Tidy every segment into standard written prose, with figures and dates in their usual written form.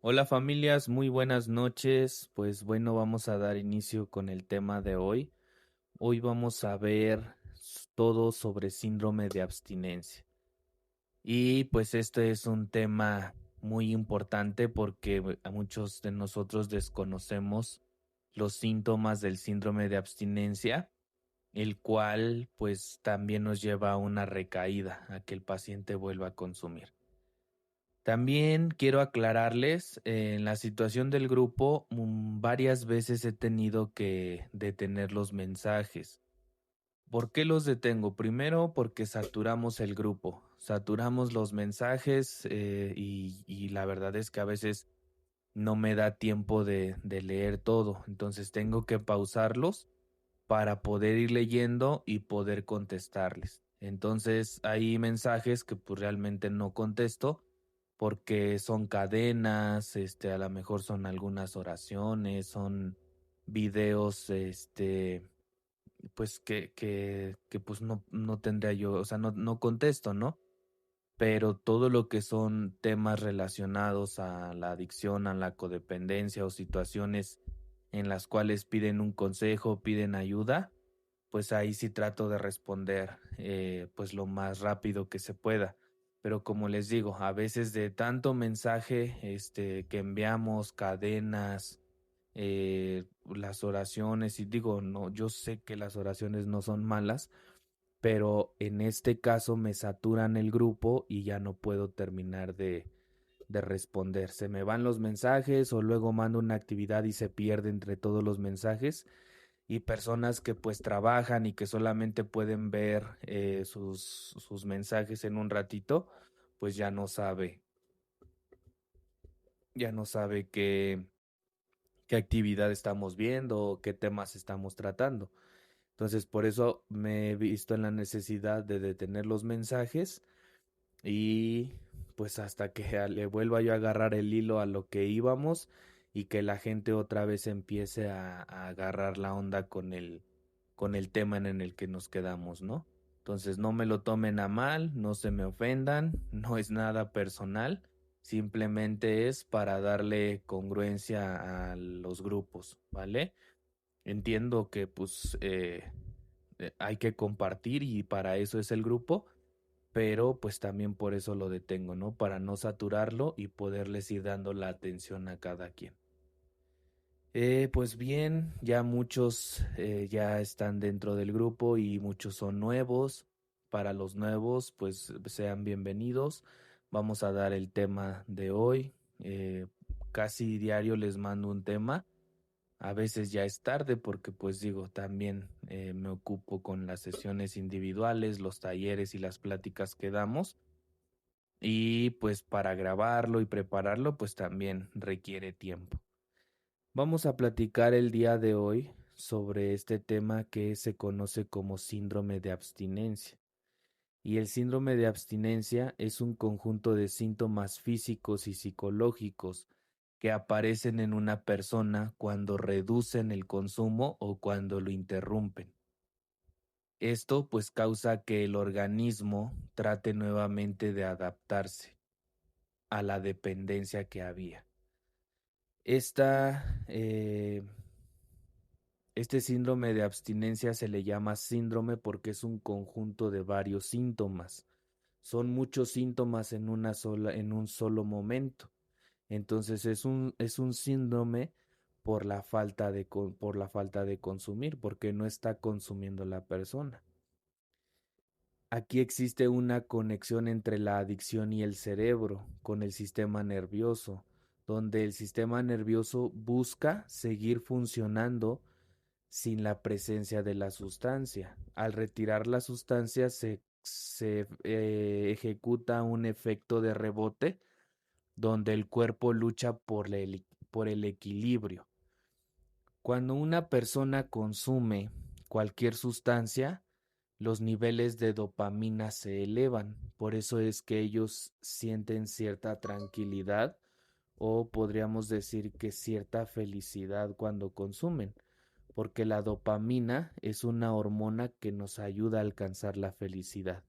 Hola familias, muy buenas noches. Pues bueno, vamos a dar inicio con el tema de hoy. Hoy vamos a ver todo sobre síndrome de abstinencia. Y pues este es un tema muy importante porque a muchos de nosotros desconocemos los síntomas del síndrome de abstinencia, el cual pues también nos lleva a una recaída, a que el paciente vuelva a consumir. También quiero aclararles, en la situación del grupo, varias veces he tenido que detener los mensajes. ¿Por qué los detengo? Primero, porque saturamos el grupo, saturamos los mensajes y la verdad es que a veces no me da tiempo de leer todo, entonces tengo que pausarlos para poder ir leyendo y poder contestarles. Entonces hay mensajes que pues realmente no contesto porque son cadenas, a lo mejor son algunas oraciones, son videos, pues que pues no tendría yo, o sea, no contesto, ¿no? Pero todo lo que son temas relacionados a la adicción, a la codependencia o situaciones en las cuales piden un consejo, piden ayuda, pues ahí sí trato de responder pues lo más rápido que se pueda. Pero como les digo, a veces de tanto mensaje que enviamos, cadenas, las oraciones, y digo, no, yo sé que las oraciones no son malas, pero en este caso me saturan el grupo y ya no puedo terminar de responder. Se me van los mensajes o luego mando una actividad y se pierde entre todos los mensajes y personas que pues trabajan y que solamente pueden ver sus mensajes en un ratito, pues ya no sabe qué actividad estamos viendo o qué temas estamos tratando. Entonces, por eso me he visto en la necesidad de detener los mensajes y pues hasta que le vuelva yo a agarrar el hilo a lo que íbamos y que la gente otra vez empiece a agarrar la onda con el tema en el que nos quedamos, ¿no? Entonces no me lo tomen a mal, no se me ofendan, no es nada personal, simplemente es para darle congruencia a los grupos, ¿vale? Entiendo que pues hay que compartir y para eso es el grupo, pero pues también por eso lo detengo, ¿no? Para no saturarlo y poderles ir dando la atención a cada quien. Pues bien, ya muchos ya están dentro del grupo y muchos son nuevos. Para los nuevos, pues sean bienvenidos. Vamos a dar el tema de hoy. Casi diario les mando un tema. A veces ya es tarde porque pues digo, también me ocupo con las sesiones individuales, los talleres y las pláticas que damos. Y pues para grabarlo y prepararlo, pues también requiere tiempo. Vamos a platicar el día de hoy sobre este tema que se conoce como síndrome de abstinencia. Y el síndrome de abstinencia es un conjunto de síntomas físicos y psicológicos que aparecen en una persona cuando reducen el consumo o cuando lo interrumpen. Esto pues causa que el organismo trate nuevamente de adaptarse a la dependencia que había. Esta, este síndrome de abstinencia se le llama síndrome porque es un conjunto de varios síntomas. Son muchos síntomas en un solo momento. Entonces es un síndrome por la falta de consumir, porque no está consumiendo la persona. Aquí existe una conexión entre la adicción y el cerebro, con el sistema nervioso, donde el sistema nervioso busca seguir funcionando sin la presencia de la sustancia. Al retirar la sustancia se ejecuta un efecto de rebote donde el cuerpo lucha por el equilibrio. Cuando una persona consume cualquier sustancia, los niveles de dopamina se elevan. Por eso es que ellos sienten cierta tranquilidad o podríamos decir que cierta felicidad cuando consumen, porque la dopamina es una hormona que nos ayuda a alcanzar la felicidad.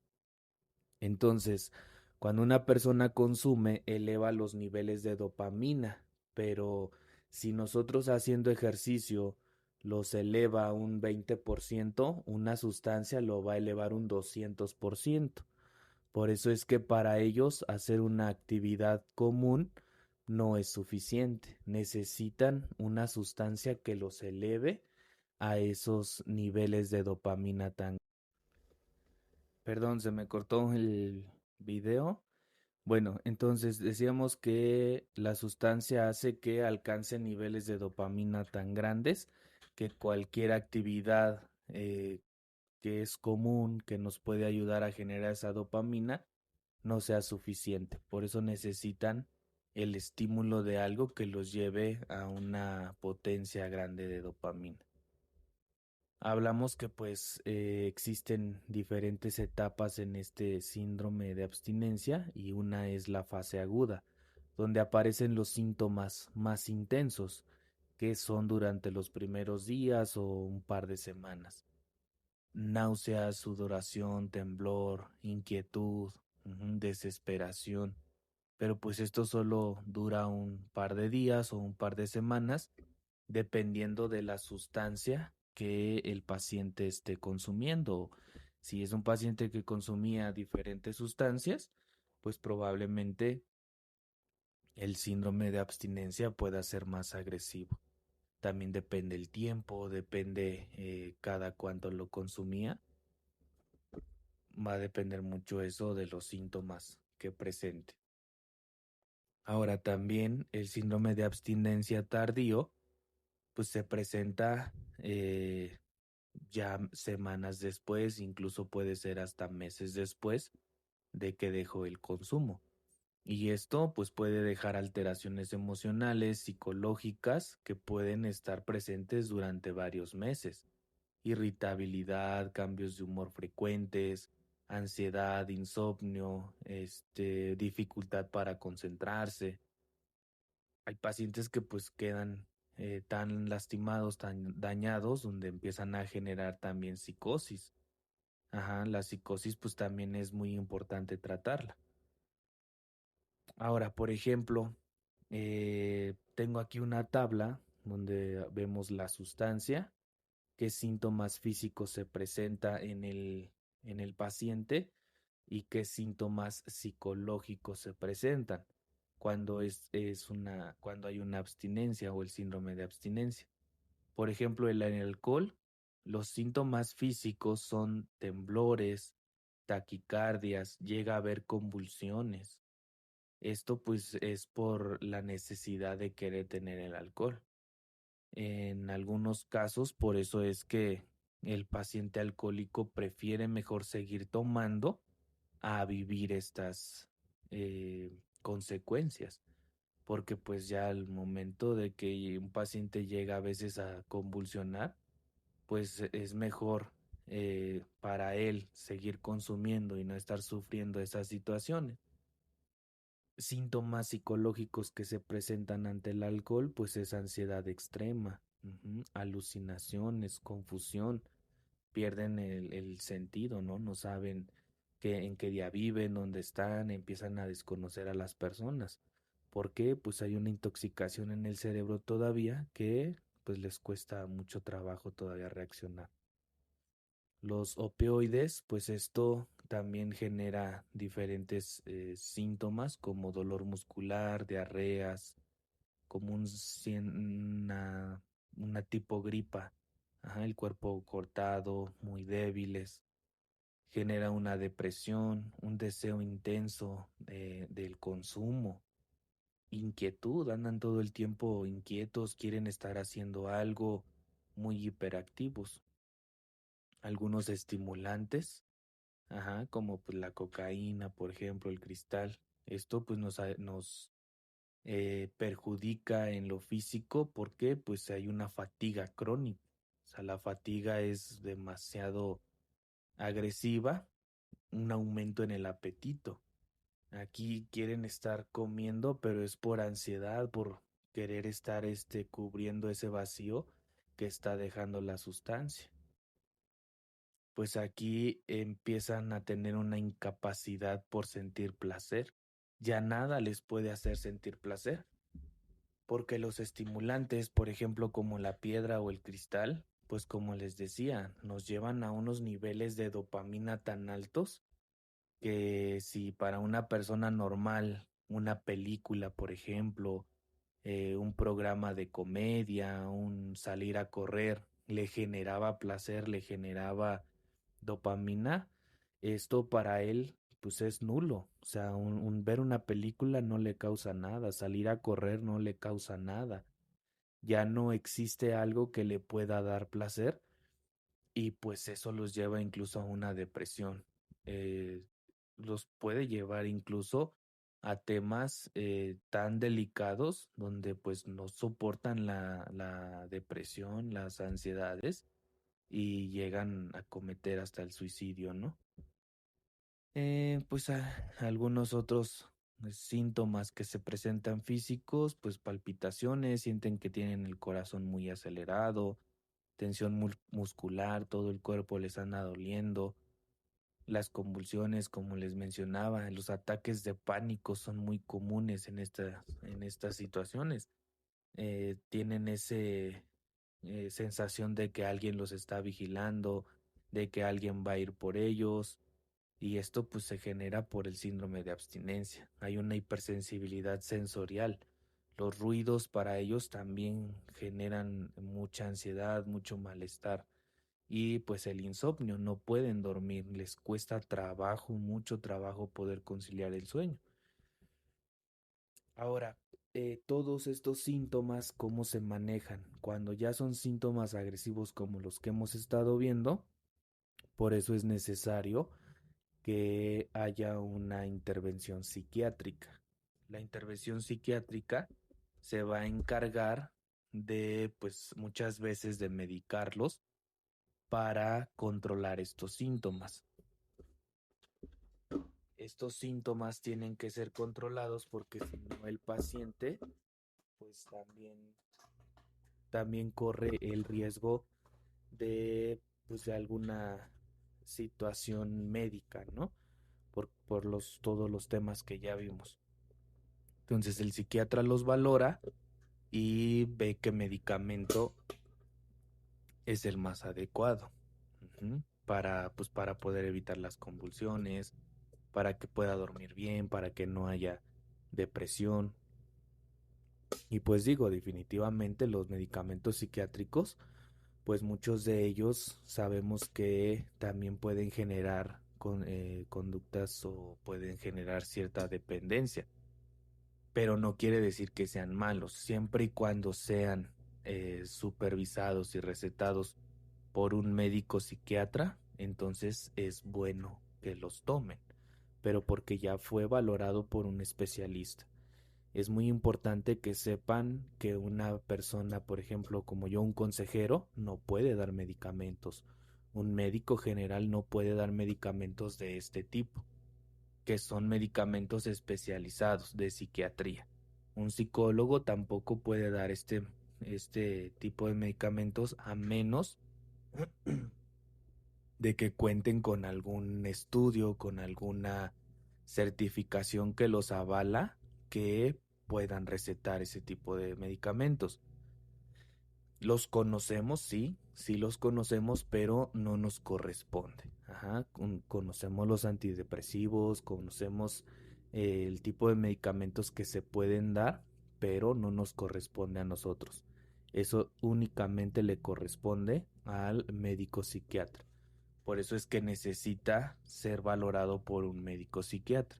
Entonces, Cuando una persona consume, eleva los niveles de dopamina, pero si nosotros haciendo ejercicio los eleva un 20%, una sustancia lo va a elevar un 200%. Por eso es que para ellos hacer una actividad común no es suficiente. Necesitan una sustancia que los eleve a esos niveles de dopamina tan... Perdón, se me cortó el video. Bueno, entonces decíamos que la sustancia hace que alcance niveles de dopamina tan grandes que cualquier actividad que es común, que nos puede ayudar a generar esa dopamina, no sea suficiente. Por eso necesitan el estímulo de algo que los lleve a una potencia grande de dopamina. Hablamos que pues existen diferentes etapas en este síndrome de abstinencia y una es la fase aguda, donde aparecen los síntomas más intensos, que son durante los primeros días o un par de semanas. Náuseas, sudoración, temblor, inquietud, desesperación. Pero pues esto solo dura un par de días o un par de semanas, dependiendo de la sustancia que el paciente esté consumiendo. Si es un paciente que consumía diferentes sustancias, pues probablemente el síndrome de abstinencia pueda ser más agresivo. También depende el tiempo, depende cada cuánto lo consumía. Va a depender mucho eso de los síntomas que presente. Ahora también el síndrome de abstinencia tardío, pues se presenta ya semanas después, incluso puede ser hasta meses después de que dejó el consumo. Y esto pues puede dejar alteraciones emocionales, psicológicas que pueden estar presentes durante varios meses. Irritabilidad, cambios de humor frecuentes, ansiedad, insomnio, dificultad para concentrarse. Hay pacientes que pues quedan tan lastimados, tan dañados, donde empiezan a generar también psicosis. Ajá, la psicosis pues también es muy importante tratarla. Ahora, por ejemplo, tengo aquí una tabla donde vemos la sustancia, qué síntomas físicos se presenta en el paciente y qué síntomas psicológicos se presentan cuando cuando hay una abstinencia o el síndrome de abstinencia. Por ejemplo, en el alcohol, los síntomas físicos son temblores, taquicardias, llega a haber convulsiones. Esto pues es por la necesidad de querer tener el alcohol. En algunos casos, por eso es que el paciente alcohólico prefiere mejor seguir tomando a vivir estas consecuencias, porque pues ya al momento de que un paciente llega a veces a convulsionar, pues es mejor para él seguir consumiendo y no estar sufriendo esas situaciones. Síntomas psicológicos que se presentan ante el alcohol, pues es ansiedad extrema, alucinaciones, confusión, pierden el sentido, ¿no? No saben en qué día viven, dónde están, empiezan a desconocer a las personas. ¿Por qué? Pues hay una intoxicación en el cerebro todavía que pues les cuesta mucho trabajo todavía reaccionar. Los opioides, pues esto también genera diferentes síntomas como dolor muscular, diarreas, como una tipo gripa. Ajá, el cuerpo cortado, muy débiles. Genera una depresión, un deseo intenso del consumo, inquietud, andan todo el tiempo inquietos, quieren estar haciendo algo, muy hiperactivos. Algunos estimulantes, ajá, como pues la cocaína, por ejemplo, el cristal. Esto pues nos perjudica en lo físico porque pues hay una fatiga crónica. O sea, la fatiga es demasiado agresiva, un aumento en el apetito. Aquí quieren estar comiendo, pero es por ansiedad, por querer estar cubriendo ese vacío que está dejando la sustancia. pues aquí empiezan a tener una incapacidad por sentir placer. Ya nada les puede hacer sentir placer, porque los estimulantes, por ejemplo, como la piedra o el cristal, pues como les decía, nos llevan a unos niveles de dopamina tan altos que si para una persona normal, una película, por ejemplo, un programa de comedia, un salir a correr, le generaba placer, le generaba dopamina, esto para él pues es nulo. O sea, ver una película no le causa nada, salir a correr no le causa nada. Ya no existe algo que le pueda dar placer y pues eso los lleva incluso a una depresión. Eh, los puede llevar incluso a temas tan delicados donde pues no soportan la depresión, las ansiedades y llegan a cometer hasta el suicidio, ¿no? Pues algunos otros síntomas que se presentan físicos, pues palpitaciones, sienten que tienen el corazón muy acelerado, tensión muscular, todo el cuerpo les anda doliendo, las convulsiones, como les mencionaba, los ataques de pánico son muy comunes en estas situaciones. Tienen ese sensación de que alguien los está vigilando, de que alguien va a ir por ellos, y esto pues se genera por el síndrome de abstinencia. Hay una hipersensibilidad sensorial. Los ruidos para ellos también generan mucha ansiedad, mucho malestar. Y pues el insomnio, no pueden dormir, les cuesta trabajo, mucho trabajo poder conciliar el sueño. Ahora, todos estos síntomas, ¿cómo se manejan? Cuando ya son síntomas agresivos como los que hemos estado viendo, por eso es necesario que haya una intervención psiquiátrica. La intervención psiquiátrica se va a encargar de, pues muchas veces de medicarlos para controlar estos síntomas. Estos síntomas tienen que ser controlados porque si no el paciente pues también corre el riesgo de pues de alguna situación médica, ¿no? Por todos los temas que ya vimos. Entonces el psiquiatra los valora y ve qué medicamento es el más adecuado. Pues, para poder evitar las convulsiones, para que pueda dormir bien, para que no haya depresión. Y pues digo, definitivamente los medicamentos psiquiátricos, pues muchos de ellos sabemos que también pueden generar conductas o pueden generar cierta dependencia, pero no quiere decir que sean malos, siempre y cuando sean supervisados y recetados por un médico psiquiatra, entonces es bueno que los tomen, pero porque ya fue valorado por un especialista. Es muy importante que sepan que una persona, por ejemplo, como yo, un consejero, no puede dar medicamentos. Un médico general no puede dar medicamentos de este tipo, que son medicamentos especializados de psiquiatría. Un psicólogo tampoco puede dar este tipo de medicamentos a menos de que cuenten con algún estudio, con alguna certificación que los avala, que puedan recetar ese tipo de medicamentos. Los conocemos, sí, sí los conocemos, pero no nos corresponde. Ajá, conocemos los antidepresivos, conocemos el tipo de medicamentos que se pueden dar, pero no nos corresponde a nosotros. Eso únicamente le corresponde al médico psiquiatra. Por eso es que necesita ser valorado por un médico psiquiatra.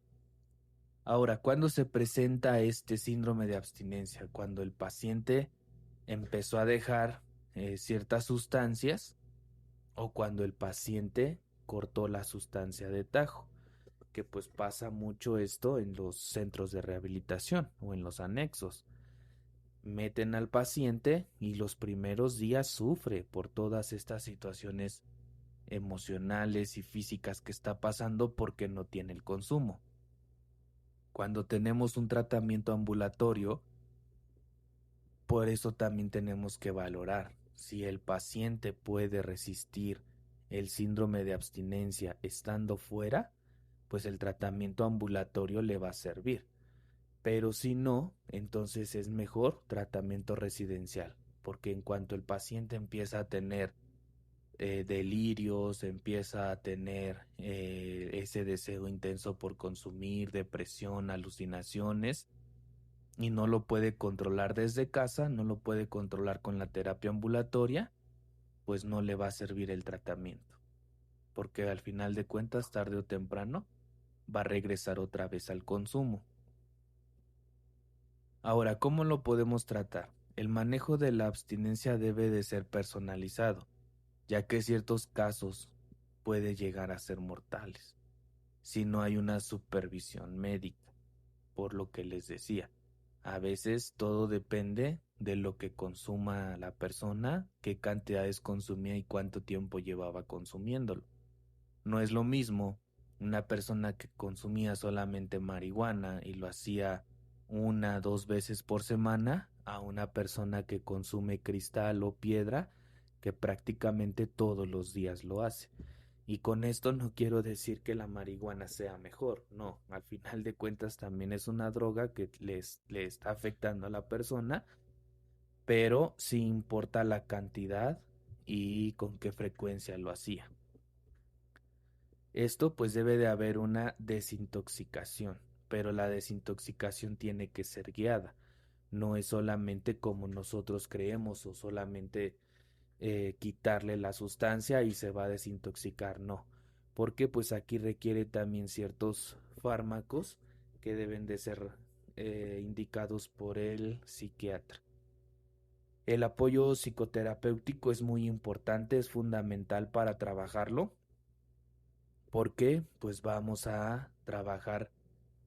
Ahora, ¿cuándo se presenta este síndrome de abstinencia? Cuando el paciente empezó a dejar ciertas sustancias o cuando el paciente cortó la sustancia de tajo, que pues pasa mucho esto en los centros de rehabilitación o en los anexos. Meten al paciente y los primeros días sufre por todas estas situaciones emocionales y físicas que está pasando porque no tiene el consumo. Cuando tenemos un tratamiento ambulatorio, por eso también tenemos que valorar si el paciente puede resistir el síndrome de abstinencia estando fuera, pues el tratamiento ambulatorio le va a servir. Pero si no, entonces es mejor tratamiento residencial, porque en cuanto el paciente empieza a tener delirios, empieza a tener ese deseo intenso por consumir, depresión, alucinaciones, y no lo puede controlar desde casa, no lo puede controlar con la terapia ambulatoria, pues no le va a servir el tratamiento, porque al final de cuentas, tarde o temprano, va a regresar otra vez al consumo. Ahora, ¿cómo lo podemos tratar? El manejo de la abstinencia debe de ser personalizado, ya que ciertos casos puede llegar a ser mortales si no hay una supervisión médica, por lo que les decía. A veces todo depende de lo que consuma la persona, qué cantidades consumía y cuánto tiempo llevaba consumiéndolo. No es lo mismo una persona que consumía solamente marihuana y lo hacía una, dos veces por semana a una persona que consume cristal o piedra que prácticamente todos los días lo hace. Y con esto no quiero decir que la marihuana sea mejor, no, al final de cuentas también es una droga que le está afectando a la persona, pero sí importa la cantidad y con qué frecuencia lo hacía. Esto pues debe de haber una desintoxicación, pero la desintoxicación tiene que ser guiada. No es solamente como nosotros creemos o solamente quitarle la sustancia y se va a desintoxicar, no. Porque pues aquí requiere también ciertos fármacos que deben de ser indicados por el psiquiatra. El apoyo psicoterapéutico es muy importante, es fundamental para trabajarlo porque pues vamos a trabajar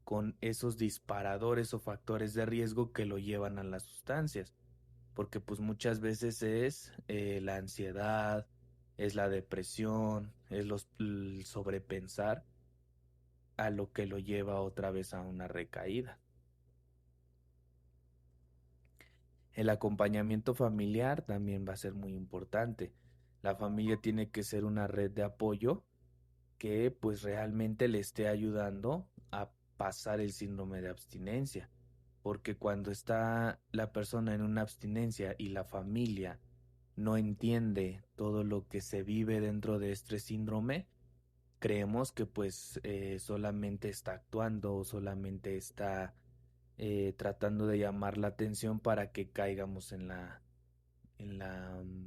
con esos disparadores o factores de riesgo que lo llevan a las sustancias, porque pues muchas veces es la ansiedad, es la depresión, es el sobrepensar a lo que lo lleva otra vez a una recaída. El acompañamiento familiar también va a ser muy importante. La familia tiene que ser una red de apoyo que pues realmente le esté ayudando a pasar el síndrome de abstinencia, porque cuando está la persona en una abstinencia y la familia no entiende todo lo que se vive dentro de este síndrome, creemos que pues solamente está actuando o solamente está tratando de llamar la atención para que caigamos en la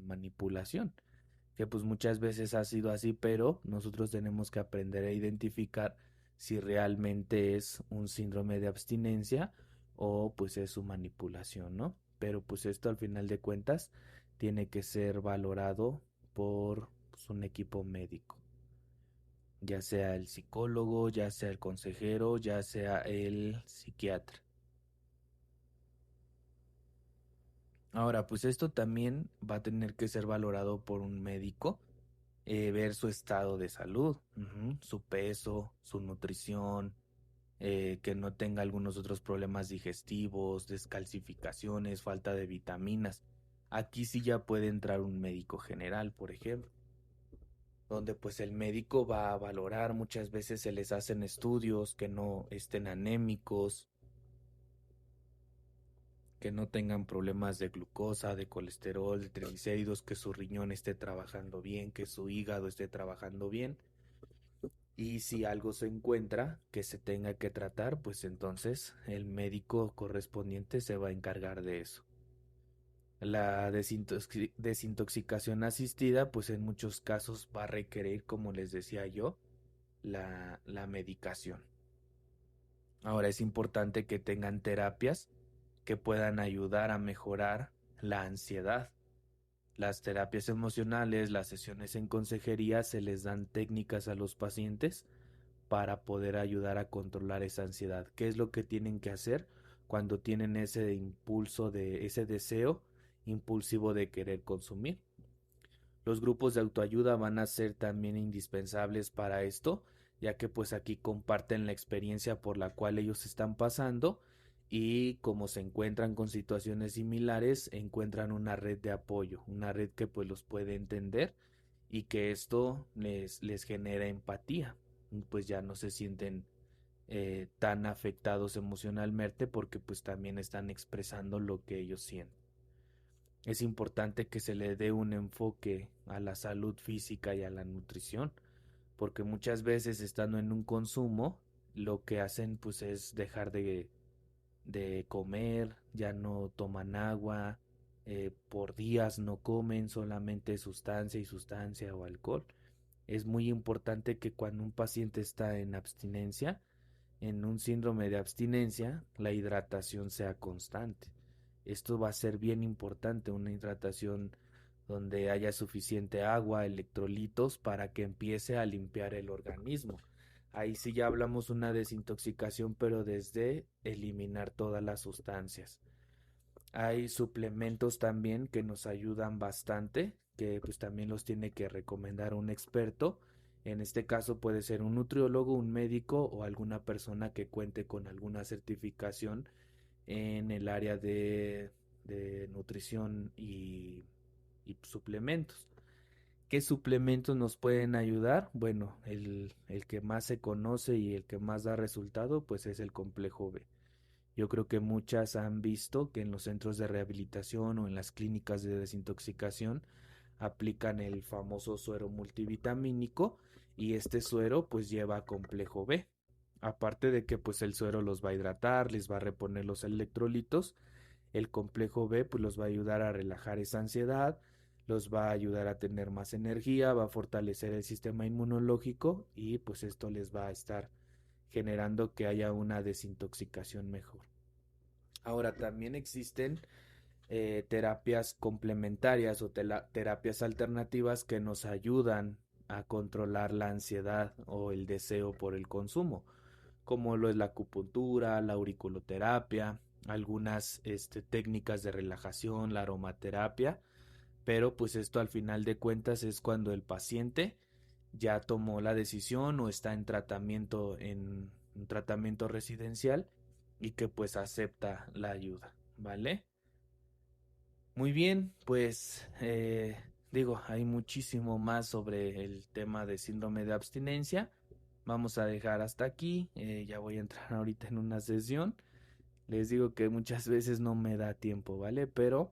manipulación, que pues muchas veces ha sido así, pero nosotros tenemos que aprender a identificar si realmente es un síndrome de abstinencia o pues es su manipulación, ¿no? Pero pues esto al final de cuentas tiene que ser valorado por pues, un equipo médico, ya sea el psicólogo, ya sea el consejero, ya sea el psiquiatra. Ahora, pues esto también va a tener que ser valorado por un médico, ver su estado de salud, su peso, su nutrición, que no tenga algunos otros problemas digestivos, descalcificaciones, falta de vitaminas. Aquí sí ya puede entrar un médico general, por ejemplo, donde pues el médico va a valorar, muchas veces se les hacen estudios que no estén anémicos, que no tengan problemas de glucosa, de colesterol, de triglicéridos, que su riñón esté trabajando bien, que su hígado esté trabajando bien. Y si algo se encuentra que se tenga que tratar, pues entonces el médico correspondiente se va a encargar de eso. La desintoxicación asistida, pues en muchos casos va a requerir, como les decía yo, la medicación. Ahora es importante que tengan terapias que puedan ayudar a mejorar la ansiedad. Las terapias emocionales, las sesiones en consejería, se les dan técnicas a los pacientes para poder ayudar a controlar esa ansiedad. ¿Qué es lo que tienen que hacer cuando tienen ese impulso de ese deseo impulsivo de querer consumir? Los grupos de autoayuda van a ser también indispensables para esto, ya que pues aquí comparten la experiencia por la cual ellos están pasando y como se encuentran con situaciones similares, encuentran una red de apoyo, una red que pues los puede entender y que esto les genera empatía, pues ya no se sienten tan afectados emocionalmente porque pues también están expresando lo que ellos sienten. Es importante que se le dé un enfoque a la salud física y a la nutrición, porque muchas veces estando en un consumo, lo que hacen pues es dejar de comer, ya no toman agua, por días no comen solamente sustancia y sustancia o alcohol. Es muy importante que cuando un paciente está en abstinencia, en un síndrome de abstinencia, la hidratación sea constante. Esto va a ser bien importante, una hidratación donde haya suficiente agua, electrolitos para que empiece a limpiar el organismo. Ahí sí ya hablamos una desintoxicación, pero desde eliminar todas las sustancias. Hay suplementos también que nos ayudan bastante, que pues también los tiene que recomendar un experto. En este caso puede ser un nutriólogo, un médico o alguna persona que cuente con alguna certificación en el área de nutrición y suplementos. ¿Qué suplementos nos pueden ayudar? Bueno, el que más se conoce y el que más da resultado pues es el complejo B. Yo creo que muchas han visto que en los centros de rehabilitación o en las clínicas de desintoxicación aplican el famoso suero multivitamínico y este suero pues lleva complejo B. Aparte de que pues el suero los va a hidratar, les va a reponer los electrolitos, el complejo B pues los va a ayudar a relajar esa ansiedad, los va a ayudar a tener más energía, va a fortalecer el sistema inmunológico y pues esto les va a estar generando que haya una desintoxicación mejor. Ahora también existen terapias complementarias o terapias alternativas que nos ayudan a controlar la ansiedad o el deseo por el consumo, como lo es la acupuntura, la auriculoterapia, algunas técnicas de relajación, la aromaterapia, pero pues esto al final de cuentas es cuando el paciente ya tomó la decisión o está en un tratamiento residencial y que pues acepta la ayuda, ¿vale? Muy bien, pues digo, hay muchísimo más sobre el tema de síndrome de abstinencia. Vamos a dejar hasta aquí. Ya voy a entrar ahorita en una sesión. Les digo que muchas veces no me da tiempo, ¿vale? Pero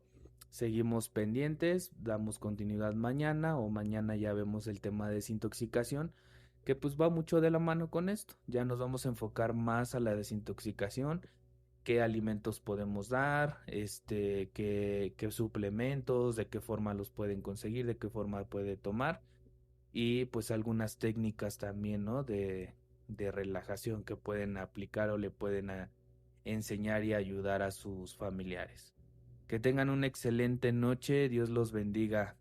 seguimos pendientes, damos continuidad mañana o mañana ya vemos el tema de desintoxicación, que pues va mucho de la mano con esto. Ya nos vamos a enfocar más a la desintoxicación, qué alimentos podemos dar, qué suplementos, de qué forma los pueden conseguir, de qué forma puede tomar y pues algunas técnicas también, ¿no? De relajación que pueden aplicar o le pueden enseñar y ayudar a sus familiares. Que tengan una excelente noche, Dios los bendiga.